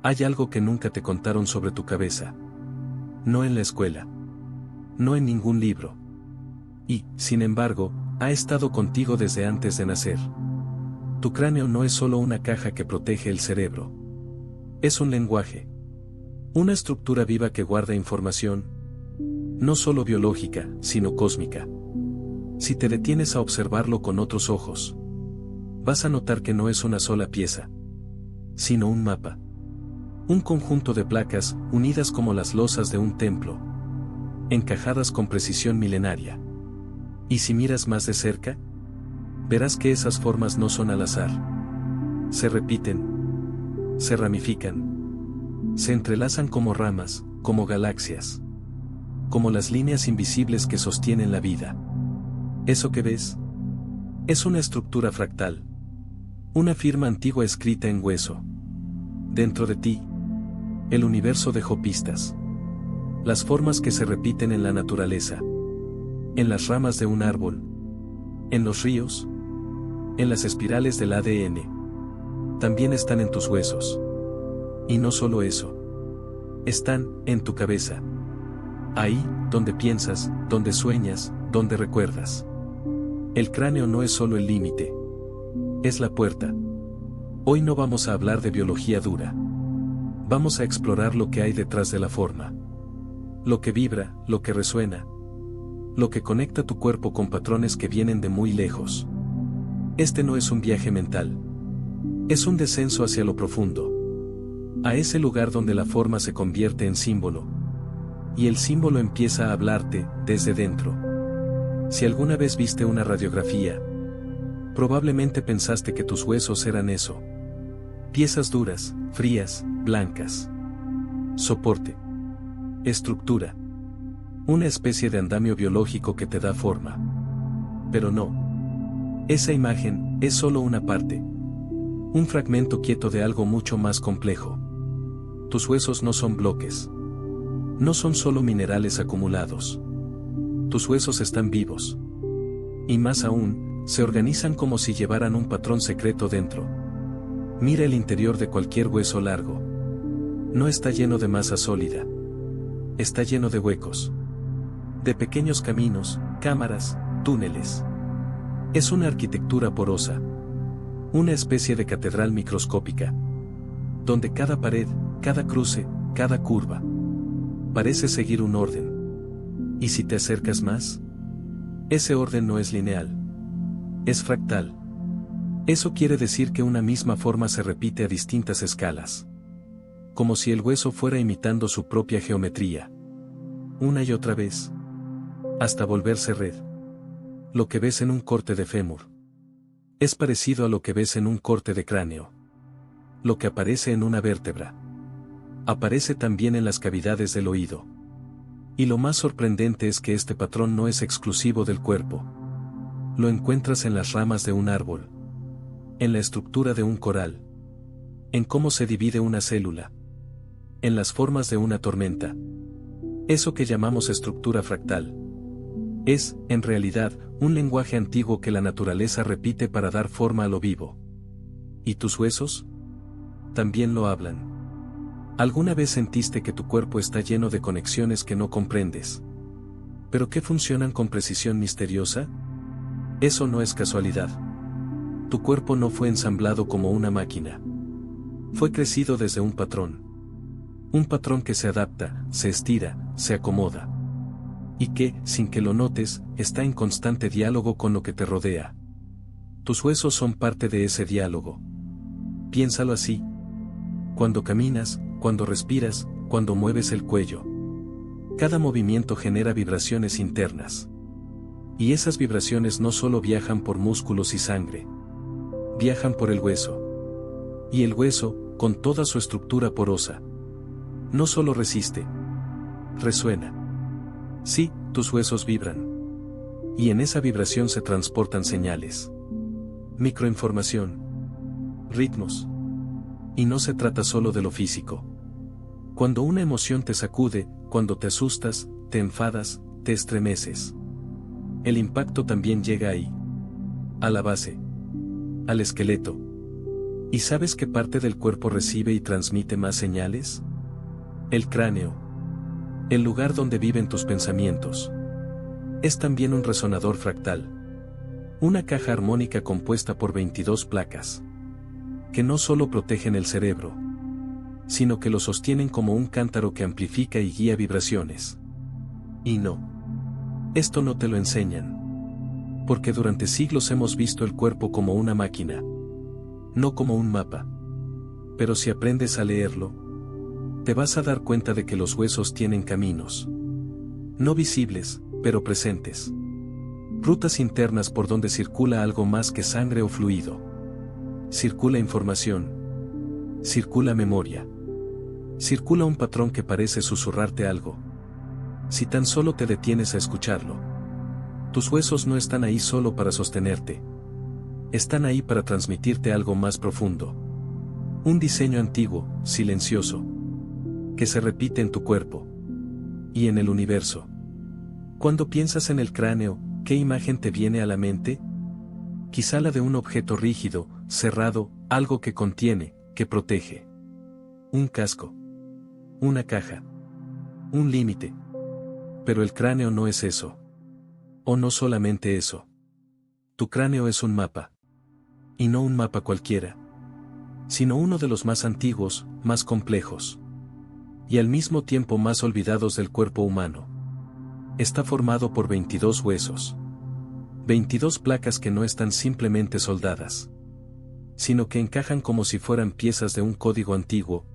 Hay algo que nunca te contaron sobre tu cabeza. No en la escuela. No en ningún libro. Y, sin embargo, ha estado contigo desde antes de nacer. Tu cráneo no es solo una caja que protege el cerebro. Es un lenguaje. Una estructura viva que guarda información. No solo biológica, sino cósmica. Si te detienes a observarlo con otros ojos, vas a notar que no es una sola pieza, sino un mapa. Un conjunto de placas, unidas como las losas de un templo, encajadas con precisión milenaria. Y si miras más de cerca, verás que esas formas no son al azar. Se repiten, se ramifican, se entrelazan como ramas, como galaxias, como las líneas invisibles que sostienen la vida. Eso que ves es una estructura fractal, una firma antigua escrita en hueso. Dentro de ti, el universo dejó pistas. Las formas que se repiten en la naturaleza, en las ramas de un árbol, en los ríos, en las espirales del ADN, también están en tus huesos. Y no solo eso. Están en tu cabeza. Ahí, donde piensas, donde sueñas, donde recuerdas. El cráneo no es solo el límite. Es la puerta. Hoy no vamos a hablar de biología dura. Vamos a explorar lo que hay detrás de la forma. Lo que vibra, lo que resuena. Lo que conecta tu cuerpo con patrones que vienen de muy lejos. Este no es un viaje mental. Es un descenso hacia lo profundo. A ese lugar donde la forma se convierte en símbolo. Y el símbolo empieza a hablarte, desde dentro. Si alguna vez viste una radiografía, probablemente pensaste que tus huesos eran eso. Piezas duras, frías, blancas. Soporte. Estructura. Una especie de andamio biológico que te da forma. Pero no. Esa imagen es solo una parte. Un fragmento quieto de algo mucho más complejo. Tus huesos no son bloques. No son solo minerales acumulados. Tus huesos están vivos. Y más aún, se organizan como si llevaran un patrón secreto dentro. Mira el interior de cualquier hueso largo. No está lleno de masa sólida. Está lleno de huecos. De pequeños caminos, cámaras, túneles. Es una arquitectura porosa. Una especie de catedral microscópica. Donde cada pared, cada cruce, cada curva, parece seguir un orden. Y si te acercas más, ese orden no es lineal. Es fractal. Eso quiere decir que una misma forma se repite a distintas escalas. Como si el hueso fuera imitando su propia geometría. Una y otra vez. Hasta volverse red. Lo que ves en un corte de fémur es parecido a lo que ves en un corte de cráneo. Lo que aparece en una vértebra aparece también en las cavidades del oído. Y lo más sorprendente es que este patrón no es exclusivo del cuerpo. Lo encuentras en las ramas de un árbol, en la estructura de un coral, en cómo se divide una célula, en las formas de una tormenta. Eso que llamamos estructura fractal es, en realidad, un lenguaje antiguo que la naturaleza repite para dar forma a lo vivo. ¿Y tus huesos? También lo hablan. ¿Alguna vez sentiste que tu cuerpo está lleno de conexiones que no comprendes, pero que funcionan con precisión misteriosa? Eso no es casualidad. Tu cuerpo no fue ensamblado como una máquina. Fue crecido desde un patrón. Un patrón que se adapta, se estira, se acomoda. Y que, sin que lo notes, está en constante diálogo con lo que te rodea. Tus huesos son parte de ese diálogo. Piénsalo así. Cuando caminas, cuando respiras, cuando mueves el cuello. Cada movimiento genera vibraciones internas. Y esas vibraciones no solo viajan por músculos y sangre. Viajan por el hueso. Y el hueso, con toda su estructura porosa, no solo resiste, resuena. Sí, tus huesos vibran. Y en esa vibración se transportan señales. Microinformación. Ritmos. Y no se trata solo de lo físico. Cuando una emoción te sacude, cuando te asustas, te enfadas, te estremeces. El impacto también llega ahí. A la base. Al esqueleto. ¿Y sabes qué parte del cuerpo recibe y transmite más señales? El cráneo. El lugar donde viven tus pensamientos. Es también un resonador fractal. Una caja armónica compuesta por 22 placas. Que no solo protegen el cerebro, sino que lo sostienen como un cántaro que amplifica y guía vibraciones. Y no. Esto no te lo enseñan. Porque durante siglos hemos visto el cuerpo como una máquina. No como un mapa. Pero si aprendes a leerlo, te vas a dar cuenta de que los huesos tienen caminos. No visibles, pero presentes. Rutas internas por donde circula algo más que sangre o fluido. Circula información. Circula memoria. Circula un patrón que parece susurrarte algo. Si tan solo te detienes a escucharlo. Tus huesos no están ahí solo para sostenerte. Están ahí para transmitirte algo más profundo. Un diseño antiguo, silencioso. Que se repite en tu cuerpo. Y en el universo. Cuando piensas en el cráneo, ¿qué imagen te viene a la mente? Quizá la de un objeto rígido, cerrado, algo que contiene, que protege. Un casco. Una caja. Un límite. Pero el cráneo no es eso. O no solamente eso. Tu cráneo es un mapa. Y no un mapa cualquiera. Sino uno de los más antiguos, más complejos. Y al mismo tiempo más olvidados del cuerpo humano. Está formado por 22 huesos. 22 placas que no están simplemente soldadas. Sino que encajan como si fueran piezas de un código antiguo.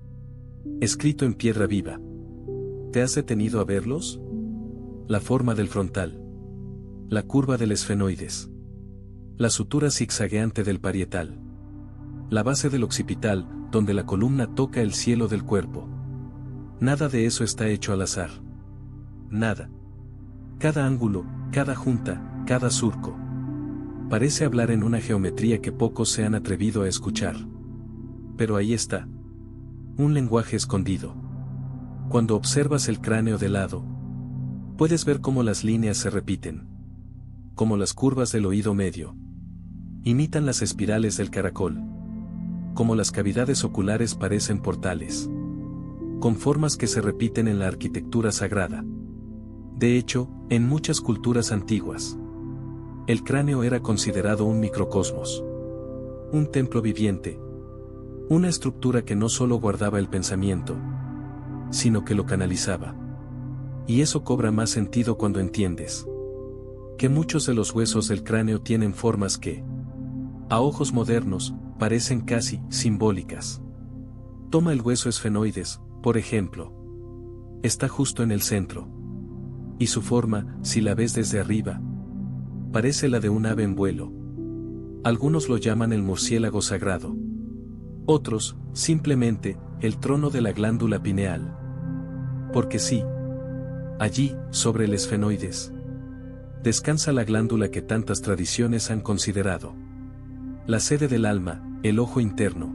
Escrito en piedra viva. ¿Te has detenido a verlos? La forma del frontal. La curva del esfenoides. La sutura zigzagueante del parietal. La base del occipital, donde la columna toca el cielo del cuerpo. Nada de eso está hecho al azar. Nada. Cada ángulo, cada junta, cada surco. Parece hablar en una geometría que pocos se han atrevido a escuchar. Pero ahí está. Un lenguaje escondido. Cuando observas el cráneo de lado, puedes ver cómo las líneas se repiten. Como las curvas del oído medio. Imitan las espirales del caracol. Como las cavidades oculares parecen portales. Con formas que se repiten en la arquitectura sagrada. De hecho, en muchas culturas antiguas, el cráneo era considerado un microcosmos. Un templo viviente. Una estructura que no solo guardaba el pensamiento, sino que lo canalizaba. Y eso cobra más sentido cuando entiendes que muchos de los huesos del cráneo tienen formas que, a ojos modernos, parecen casi simbólicas. Toma el hueso esfenoides, por ejemplo. Está justo en el centro. Y su forma, si la ves desde arriba, parece la de un ave en vuelo. Algunos lo llaman el murciélago sagrado. Otros, simplemente, el trono de la glándula pineal. Porque sí. Allí, sobre el esfenoides, descansa la glándula que tantas tradiciones han considerado. La sede del alma, el ojo interno.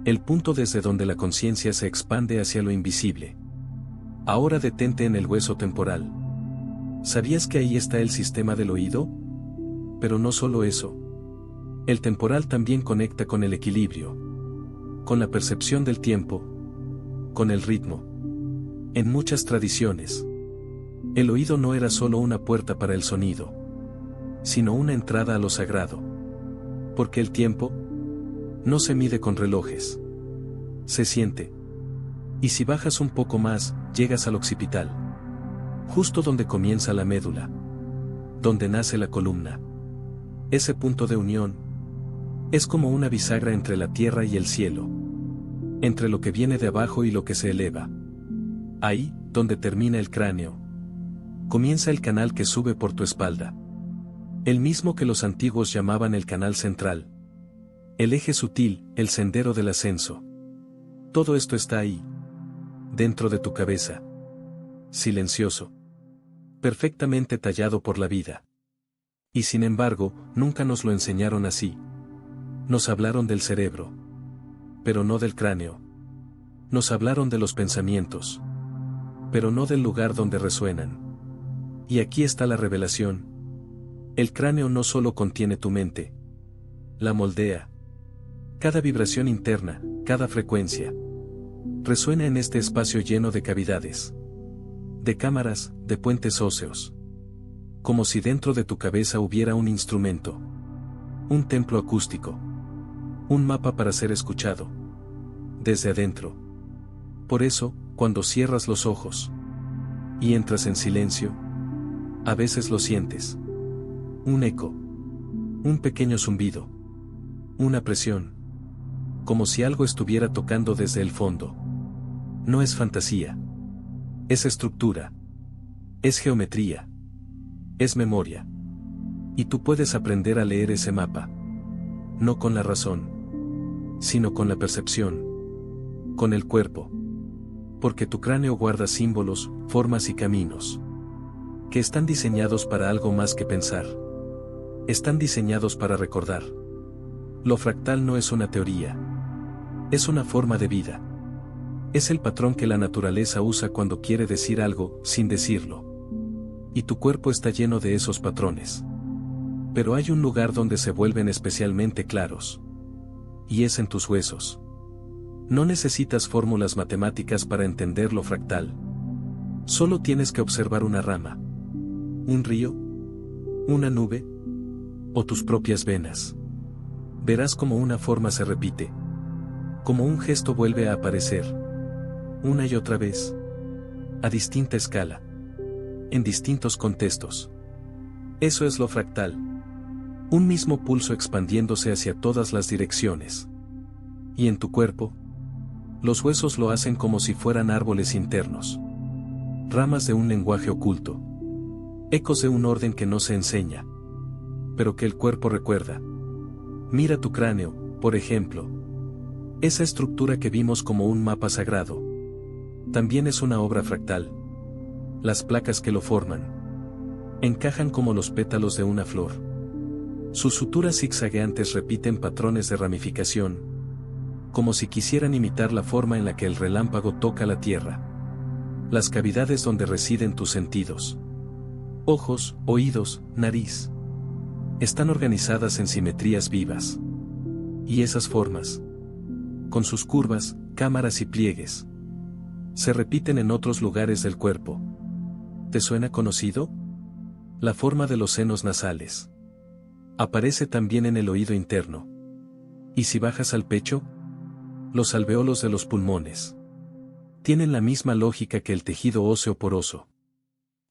El punto desde donde la conciencia se expande hacia lo invisible. Ahora detente en el hueso temporal. ¿Sabías que ahí está el sistema del oído? Pero no solo eso. El temporal también conecta con el equilibrio. Con la percepción del tiempo. Con el ritmo. En muchas tradiciones, el oído no era solo una puerta para el sonido, sino una entrada a lo sagrado. Porque el tiempo no se mide con relojes. Se siente. Y si bajas un poco más, llegas al occipital. Justo donde comienza la médula. Donde nace la columna. Ese punto de unión es como una bisagra entre la tierra y el cielo. Entre lo que viene de abajo y lo que se eleva. Ahí, donde termina el cráneo, comienza el canal que sube por tu espalda. El mismo que los antiguos llamaban el canal central. El eje sutil, el sendero del ascenso. Todo esto está ahí. Dentro de tu cabeza. Silencioso. Perfectamente tallado por la vida. Y sin embargo, nunca nos lo enseñaron así. Nos hablaron del cerebro. Pero no del cráneo. Nos hablaron de los pensamientos. Pero no del lugar donde resuenan. Y aquí está la revelación. El cráneo no solo contiene tu mente. La moldea. Cada vibración interna, cada frecuencia, resuena en este espacio lleno de cavidades, de cámaras, de puentes óseos. Como si dentro de tu cabeza hubiera un instrumento, un templo acústico, un mapa para ser escuchado, desde adentro. Por eso, cuando cierras los ojos y entras en silencio, a veces lo sientes. Un eco, un pequeño zumbido, una presión, como si algo estuviera tocando desde el fondo. No es fantasía. Es estructura. Es geometría. Es memoria. Y tú puedes aprender a leer ese mapa. No con la razón, sino con la percepción. Con el cuerpo. Porque tu cráneo guarda símbolos, formas y caminos que están diseñados para algo más que pensar. Están diseñados para recordar. Lo fractal no es una teoría. Es una forma de vida. Es el patrón que la naturaleza usa cuando quiere decir algo, sin decirlo. Y tu cuerpo está lleno de esos patrones. Pero hay un lugar donde se vuelven especialmente claros. Y es en tus huesos. No necesitas fórmulas matemáticas para entender lo fractal. Solo tienes que observar una rama, un río, una nube, o tus propias venas. Verás cómo una forma se repite. Como un gesto vuelve a aparecer. Una y otra vez. A distinta escala. En distintos contextos. Eso es lo fractal. Un mismo pulso expandiéndose hacia todas las direcciones. Y en tu cuerpo, los huesos lo hacen como si fueran árboles internos. Ramas de un lenguaje oculto. Ecos de un orden que no se enseña, pero que el cuerpo recuerda. Mira tu cráneo, por ejemplo. Esa estructura que vimos como un mapa sagrado. También es una obra fractal. Las placas que lo forman encajan como los pétalos de una flor. Sus suturas zigzagueantes repiten patrones de ramificación, como si quisieran imitar la forma en la que el relámpago toca la tierra. Las cavidades donde residen tus sentidos. Ojos, oídos, nariz. Están organizadas en simetrías vivas. Y esas formas, con sus curvas, cámaras y pliegues, se repiten en otros lugares del cuerpo. ¿Te suena conocido? La forma de los senos nasales. Aparece también en el oído interno. ¿Y si bajas al pecho? Los alveolos de los pulmones. Tienen la misma lógica que el tejido óseo poroso.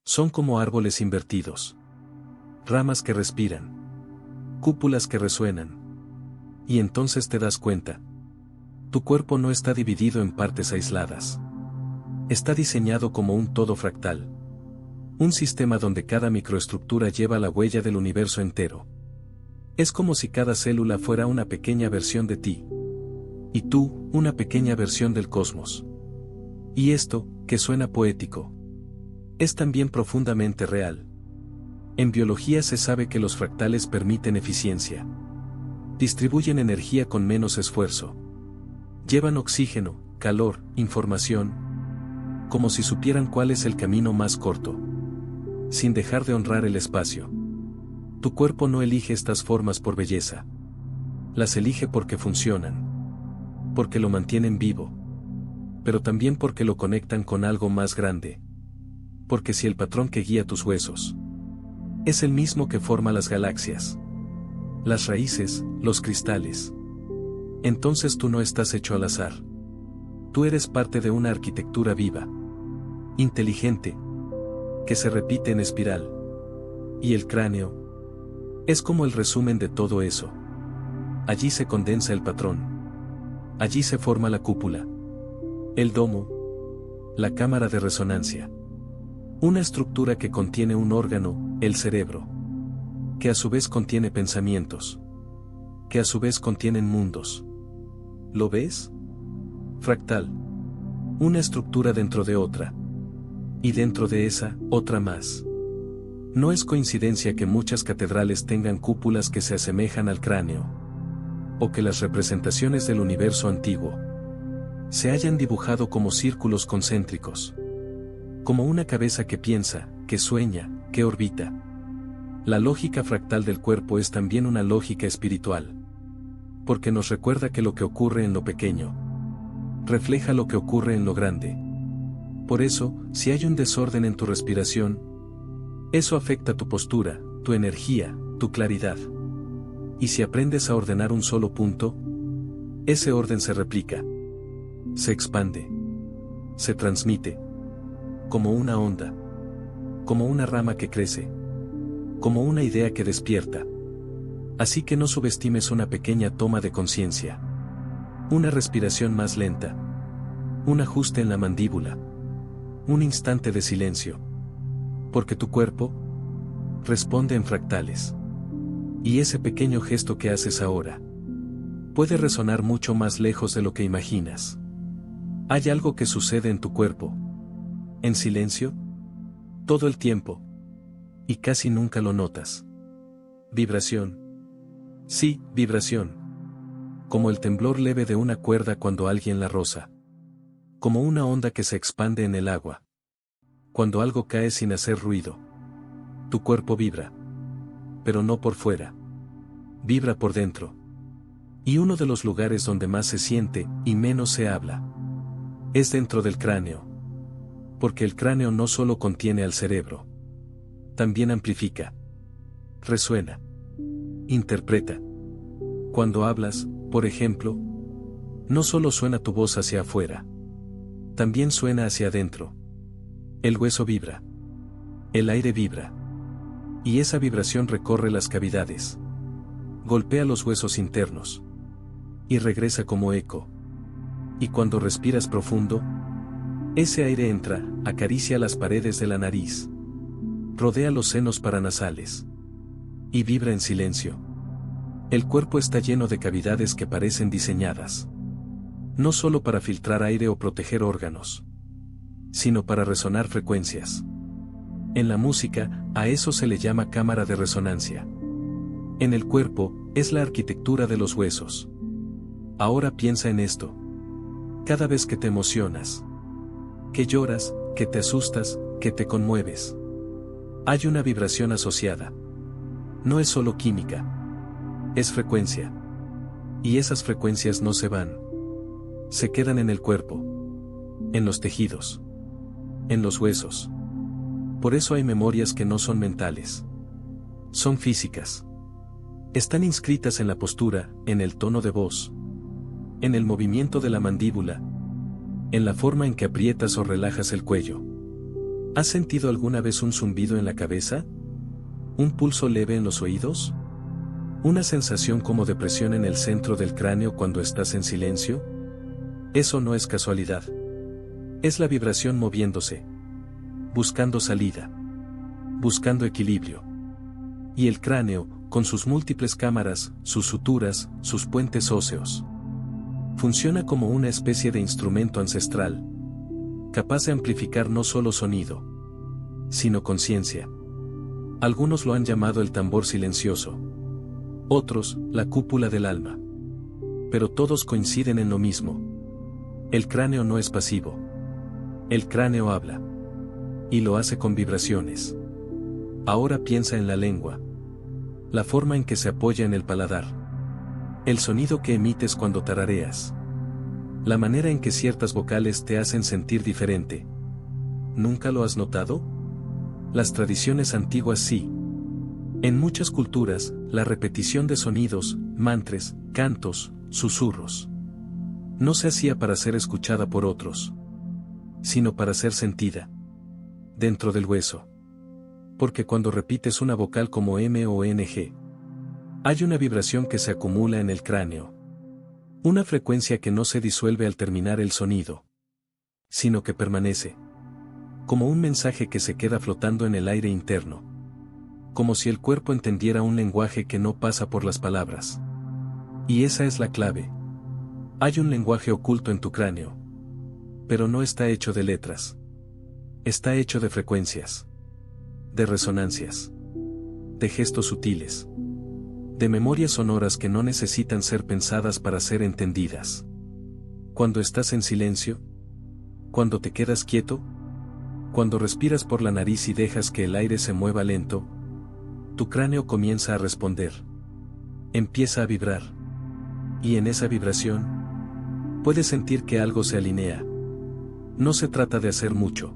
Son como árboles invertidos. Ramas que respiran. Cúpulas que resuenan. Y entonces te das cuenta. Tu cuerpo no está dividido en partes aisladas. Está diseñado como un todo fractal. Un sistema donde cada microestructura lleva la huella del universo entero. Es como si cada célula fuera una pequeña versión de ti. Y tú, una pequeña versión del cosmos. Y esto, que suena poético, es también profundamente real. En biología se sabe que los fractales permiten eficiencia. Distribuyen energía con menos esfuerzo. Llevan oxígeno, calor, información. Como si supieran cuál es el camino más corto. Sin dejar de honrar el espacio. Tu cuerpo no elige estas formas por belleza. Las elige porque funcionan. Porque lo mantienen vivo. Pero también porque lo conectan con algo más grande. Porque si el patrón que guía tus huesos es el mismo que forma las galaxias, las raíces, los cristales, entonces tú no estás hecho al azar. Tú eres parte de una arquitectura viva, inteligente, que se repite en espiral. Y el cráneo es como el resumen de todo eso. Allí se condensa el patrón. Allí se forma la cúpula, el domo, la cámara de resonancia. Una estructura que contiene un órgano, el cerebro. Que a su vez contiene pensamientos. Que a su vez contienen mundos. ¿Lo ves? Fractal. Una estructura dentro de otra. Y dentro de esa, otra más. No es coincidencia que muchas catedrales tengan cúpulas que se asemejan al cráneo. O que las representaciones del universo antiguo se hayan dibujado como círculos concéntricos. Como una cabeza que piensa, que sueña, que orbita. La lógica fractal del cuerpo es también una lógica espiritual. porque nos recuerda que lo que ocurre en lo pequeño refleja lo que ocurre en lo grande. Por eso, si hay un desorden en tu respiración, eso afecta tu postura, tu energía, tu claridad. Y si aprendes a ordenar un solo punto, ese orden se replica, se expande, se transmite, como una onda, como una rama que crece, como una idea que despierta. Así que no subestimes una pequeña toma de conciencia, una respiración más lenta, un ajuste en la mandíbula, un instante de silencio, porque tu cuerpo responde en fractales. Y ese pequeño gesto que haces ahora puede resonar mucho más lejos de lo que imaginas. Hay algo que sucede en tu cuerpo, en silencio, todo el tiempo, y casi nunca lo notas. Vibración. Sí, vibración. Como el temblor leve de una cuerda cuando alguien la roza. Como una onda que se expande en el agua. Cuando algo cae sin hacer ruido. Tu cuerpo vibra. Pero no por fuera. Vibra por dentro. Y uno de los lugares donde más se siente, y menos se habla, es dentro del cráneo. Porque el cráneo no solo contiene al cerebro. También amplifica. Resuena. Interpreta. Cuando hablas, por ejemplo, no solo suena tu voz hacia afuera. También suena hacia adentro. El hueso vibra. El aire vibra. Y esa vibración recorre las cavidades. Golpea los huesos internos. Y regresa como eco. Y cuando respiras profundo, ese aire entra, acaricia las paredes de la nariz. Rodea los senos paranasales. Y vibra en silencio. El cuerpo está lleno de cavidades que parecen diseñadas. No solo para filtrar aire o proteger órganos, sino para resonar frecuencias. En la música, a eso se le llama cámara de resonancia. En el cuerpo, es la arquitectura de los huesos. Ahora piensa en esto. Cada vez que te emocionas, que lloras, que te asustas, que te conmueves, hay una vibración asociada. No es solo química. Es frecuencia. Y esas frecuencias no se van. Se quedan en el cuerpo. En los tejidos. En los huesos. Por eso hay memorias que no son mentales. Son físicas. Están inscritas en la postura, en el tono de voz. En el movimiento de la mandíbula. En la forma en que aprietas o relajas el cuello. ¿Has sentido alguna vez un zumbido en la cabeza? ¿Un pulso leve en los oídos? ¿Una sensación como de presión en el centro del cráneo cuando estás en silencio? Eso no es casualidad. Es la vibración moviéndose. Buscando salida. Buscando equilibrio. Y el cráneo, con sus múltiples cámaras, sus suturas, sus puentes óseos, funciona como una especie de instrumento ancestral, capaz de amplificar no solo sonido, sino conciencia. Algunos lo han llamado el tambor silencioso. Otros, la cúpula del alma. Pero todos coinciden en lo mismo. El cráneo no es pasivo. El cráneo habla. Y lo hace con vibraciones. Ahora piensa en la lengua. La forma en que se apoya en el paladar. El sonido que emites cuando tarareas. La manera en que ciertas vocales te hacen sentir diferente. ¿Nunca lo has notado? Las tradiciones antiguas sí. En muchas culturas, la repetición de sonidos, mantras, cantos, susurros, no se hacía para ser escuchada por otros, sino para ser sentida dentro del hueso. Porque cuando repites una vocal como M o NG, hay una vibración que se acumula en el cráneo. Una frecuencia que no se disuelve al terminar el sonido, sino que permanece. Como un mensaje que se queda flotando en el aire interno. Como si el cuerpo entendiera un lenguaje que no pasa por las palabras. Y esa es la clave. Hay un lenguaje oculto en tu cráneo. Pero no está hecho de letras. Está hecho de frecuencias. De resonancias. De gestos sutiles. De memorias sonoras que no necesitan ser pensadas para ser entendidas. Cuando estás en silencio. Cuando te quedas quieto. Cuando respiras por la nariz y dejas que el aire se mueva lento. Tu cráneo comienza a responder. Empieza a vibrar. Y en esa vibración, puedes sentir que algo se alinea. No se trata de hacer mucho.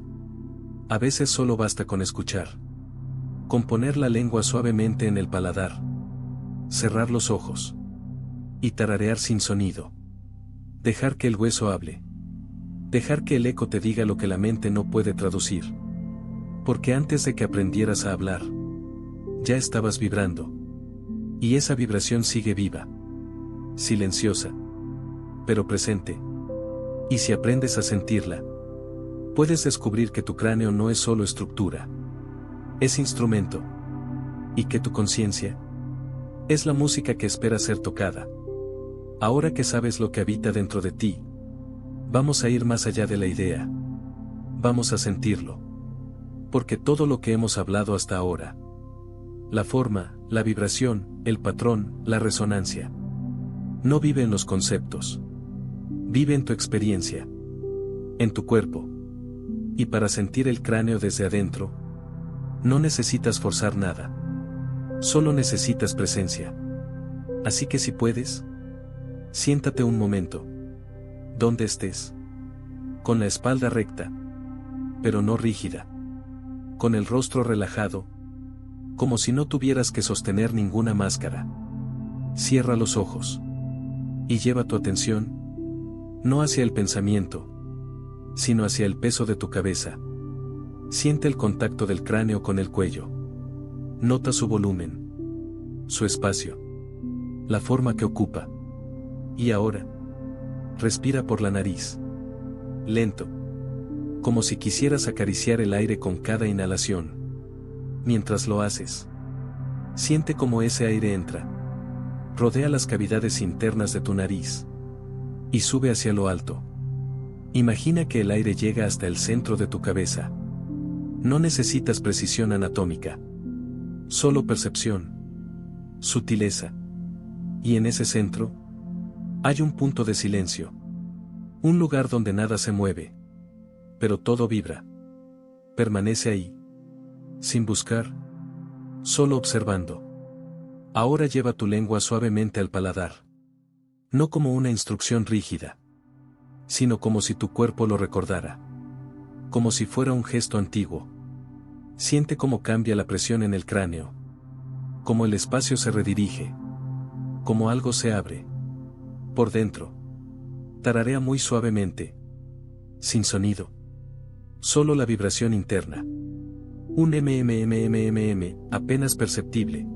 A veces solo basta con escuchar. Con poner la lengua suavemente en el paladar. Cerrar los ojos. Y tararear sin sonido. Dejar que el hueso hable. Dejar que el eco te diga lo que la mente no puede traducir. Porque antes de que aprendieras a hablar, ya estabas vibrando. Y esa vibración sigue viva. Silenciosa. Pero presente. Y si aprendes a sentirla, puedes descubrir que tu cráneo no es solo estructura. Es instrumento. Y que tu conciencia es la música que espera ser tocada. Ahora que sabes lo que habita dentro de ti, vamos a ir más allá de la idea. Vamos a sentirlo. Porque todo lo que hemos hablado hasta ahora, la forma, la vibración, el patrón, la resonancia, no vive en los conceptos. Vive en tu experiencia. En tu cuerpo. Y para sentir el cráneo desde adentro, no necesitas forzar nada. Solo necesitas presencia. Así que si puedes, siéntate un momento. Donde estés. Con la espalda recta. Pero no rígida. Con el rostro relajado. Como si no tuvieras que sostener ninguna máscara. Cierra los ojos. Y lleva tu atención, no hacia el pensamiento, sino hacia el peso de tu cabeza. Siente el contacto del cráneo con el cuello. Nota su volumen. Su espacio. La forma que ocupa. Y ahora, respira por la nariz. Lento. Como si quisieras acariciar el aire con cada inhalación. Mientras lo haces, siente cómo ese aire entra. Rodea las cavidades internas de tu nariz. Y sube hacia lo alto. Imagina que el aire llega hasta el centro de tu cabeza. No necesitas precisión anatómica. Solo percepción. Sutileza. Y en ese centro, hay un punto de silencio. Un lugar donde nada se mueve. Pero todo vibra. Permanece ahí. Sin buscar. Solo observando. Ahora lleva tu lengua suavemente al paladar. No como una instrucción rígida, sino como si tu cuerpo lo recordara. Como si fuera un gesto antiguo. Siente cómo cambia la presión en el cráneo. Cómo el espacio se redirige. Cómo algo se abre. Por dentro. Tararea muy suavemente. Sin sonido. Solo la vibración interna. Un mmmmmm, apenas perceptible.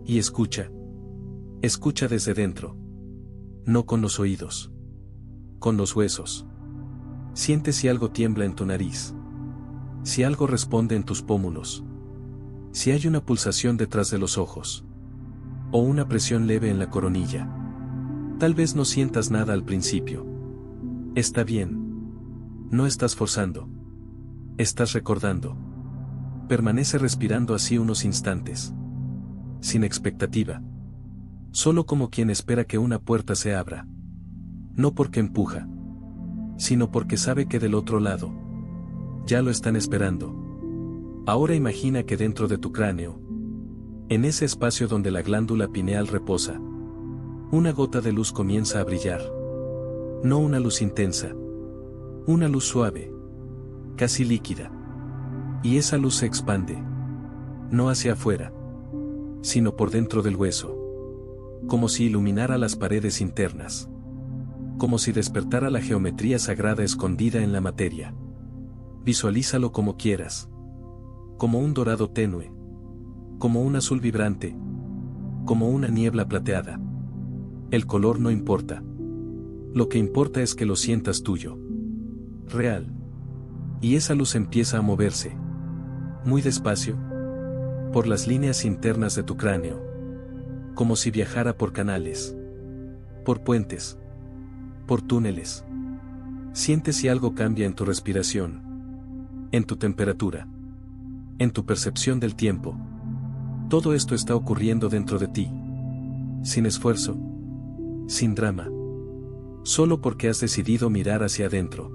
Y escucha. Escucha desde dentro. No con los oídos. Con los huesos. Siente si algo tiembla en tu nariz. Si algo responde en tus pómulos. Si hay una pulsación detrás de los ojos. O una presión leve en la coronilla. Tal vez no sientas nada al principio. Está bien. No estás forzando. Estás recordando. Permanece respirando así unos instantes. Sin expectativa. Solo como quien espera que una puerta se abra. No porque empuja, sino porque sabe que del otro lado, ya lo están esperando. Ahora imagina que dentro de tu cráneo, en ese espacio donde la glándula pineal reposa, una gota de luz comienza a brillar. No una luz intensa. Una luz suave. Casi líquida. Y esa luz se expande. No hacia afuera, sino por dentro del hueso. Como si iluminara las paredes internas. Como si despertara la geometría sagrada escondida en la materia. Visualízalo como quieras. Como un dorado tenue. Como un azul vibrante. Como una niebla plateada. El color no importa. Lo que importa es que lo sientas tuyo. Real. Y esa luz empieza a moverse. Muy despacio. Por las líneas internas de tu cráneo. Como si viajara por canales. Por puentes. Por túneles. Siente si algo cambia en tu respiración. En tu temperatura. En tu percepción del tiempo. Todo esto está ocurriendo dentro de ti. Sin esfuerzo. Sin drama. Solo porque has decidido mirar hacia adentro.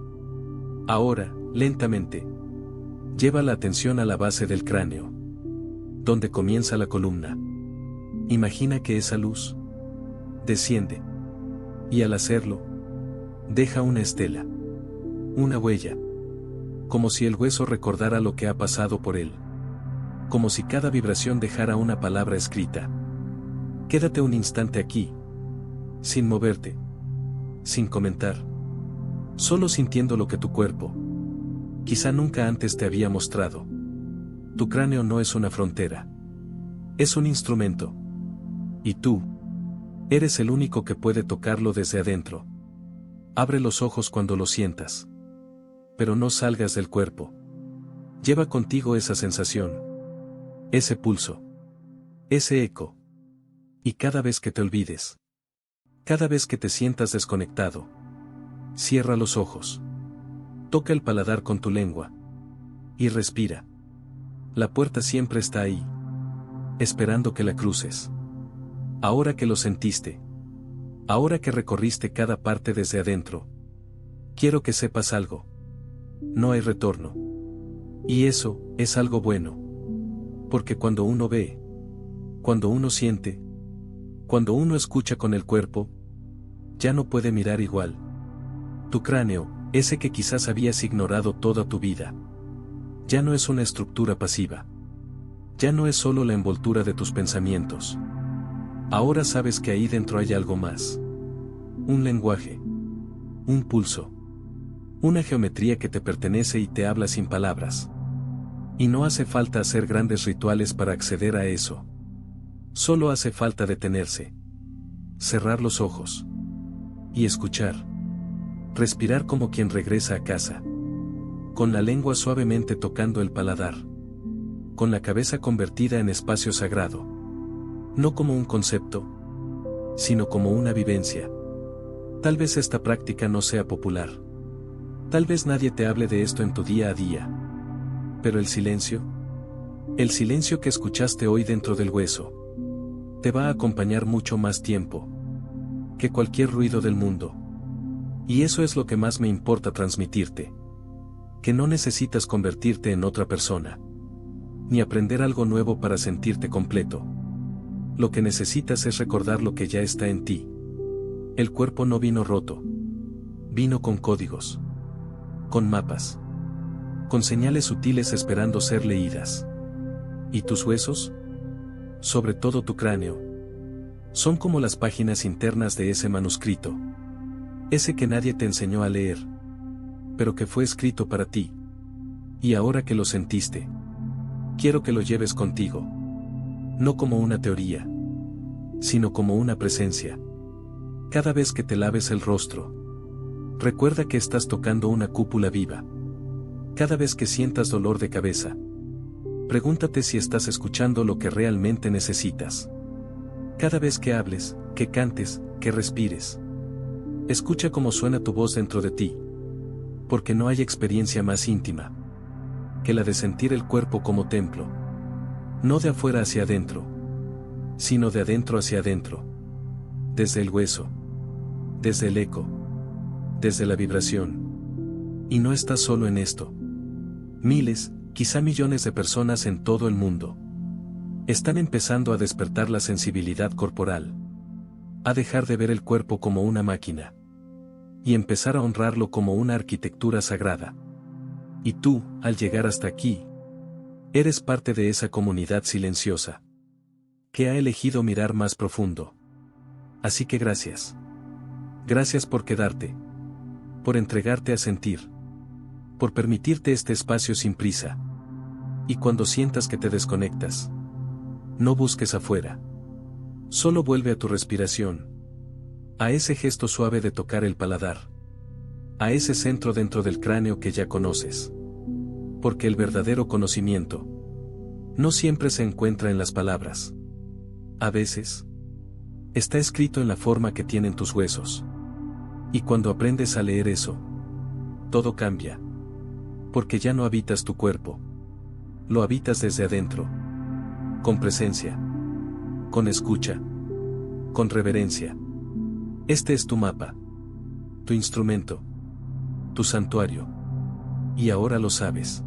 Ahora, lentamente. Lleva la atención a la base del cráneo. Donde comienza la columna. Imagina que esa luz desciende. Y al hacerlo, deja una estela, una huella, como si el hueso recordara lo que ha pasado por él, como si cada vibración dejara una palabra escrita. Quédate un instante aquí, sin moverte, sin comentar, solo sintiendo lo que tu cuerpo, quizá nunca antes te había mostrado. Tu cráneo no es una frontera, es un instrumento. Y tú, eres el único que puede tocarlo desde adentro. Abre los ojos cuando lo sientas. Pero no salgas del cuerpo. Lleva contigo esa sensación, ese pulso, ese eco. Y cada vez que te olvides, cada vez que te sientas desconectado, cierra los ojos. Toca el paladar con tu lengua. Y respira. La puerta siempre está ahí, esperando que la cruces. Ahora que lo sentiste, ahora que recorriste cada parte desde adentro, quiero que sepas algo. No hay retorno. Y eso es algo bueno. Porque cuando uno ve, cuando uno siente, cuando uno escucha con el cuerpo, ya no puede mirar igual. Tu cráneo, ese que quizás habías ignorado toda tu vida, ya no es una estructura pasiva. Ya no es solo la envoltura de tus pensamientos. Ahora sabes que ahí dentro hay algo más. Un lenguaje. Un pulso. Una geometría que te pertenece y te habla sin palabras. Y no hace falta hacer grandes rituales para acceder a eso. Solo hace falta detenerse. Cerrar los ojos. Y escuchar. Respirar como quien regresa a casa. Con la lengua suavemente tocando el paladar. Con la cabeza convertida en espacio sagrado. No como un concepto, sino como una vivencia. Tal vez esta práctica no sea popular. Tal vez nadie te hable de esto en tu día a día. Pero el silencio que escuchaste hoy dentro del hueso, te va a acompañar mucho más tiempo que cualquier ruido del mundo. Y eso es lo que más me importa transmitirte. Que no necesitas convertirte en otra persona, ni aprender algo nuevo para sentirte completo. Lo que necesitas es recordar lo que ya está en ti. El cuerpo no vino roto. Vino con códigos. Con mapas. Con señales sutiles esperando ser leídas. ¿Y tus huesos? Sobre todo tu cráneo. Son como las páginas internas de ese manuscrito. Ese que nadie te enseñó a leer. Pero que fue escrito para ti. Y ahora que lo sentiste, quiero que lo lleves contigo. No como una teoría, sino como una presencia. Cada vez que te laves el rostro, recuerda que estás tocando una cúpula viva. Cada vez que sientas dolor de cabeza, pregúntate si estás escuchando lo que realmente necesitas. Cada vez que hables, que cantes, que respires, escucha cómo suena tu voz dentro de ti. Porque no hay experiencia más íntima que la de sentir el cuerpo como templo. No de afuera hacia adentro, sino de adentro hacia adentro. Desde el hueso, desde el eco, desde la vibración. Y no estás solo en esto. Miles, quizá millones de personas en todo el mundo están empezando a despertar la sensibilidad corporal, a dejar de ver el cuerpo como una máquina y empezar a honrarlo como una arquitectura sagrada. Y tú, al llegar hasta aquí, eres parte de esa comunidad silenciosa que ha elegido mirar más profundo. Así que gracias. Gracias por quedarte, por entregarte a sentir, por permitirte este espacio sin prisa. Y cuando sientas que te desconectas, no busques afuera. Solo vuelve a tu respiración, a ese gesto suave de tocar el paladar, a ese centro dentro del cráneo que ya conoces. Porque el verdadero conocimiento no siempre se encuentra en las palabras. A veces, está escrito en la forma que tienen tus huesos. Y cuando aprendes a leer eso, todo cambia. Porque ya no habitas tu cuerpo. Lo habitas desde adentro. Con presencia. Con escucha. Con reverencia. Este es tu mapa. Tu instrumento. Tu santuario. Y ahora lo sabes.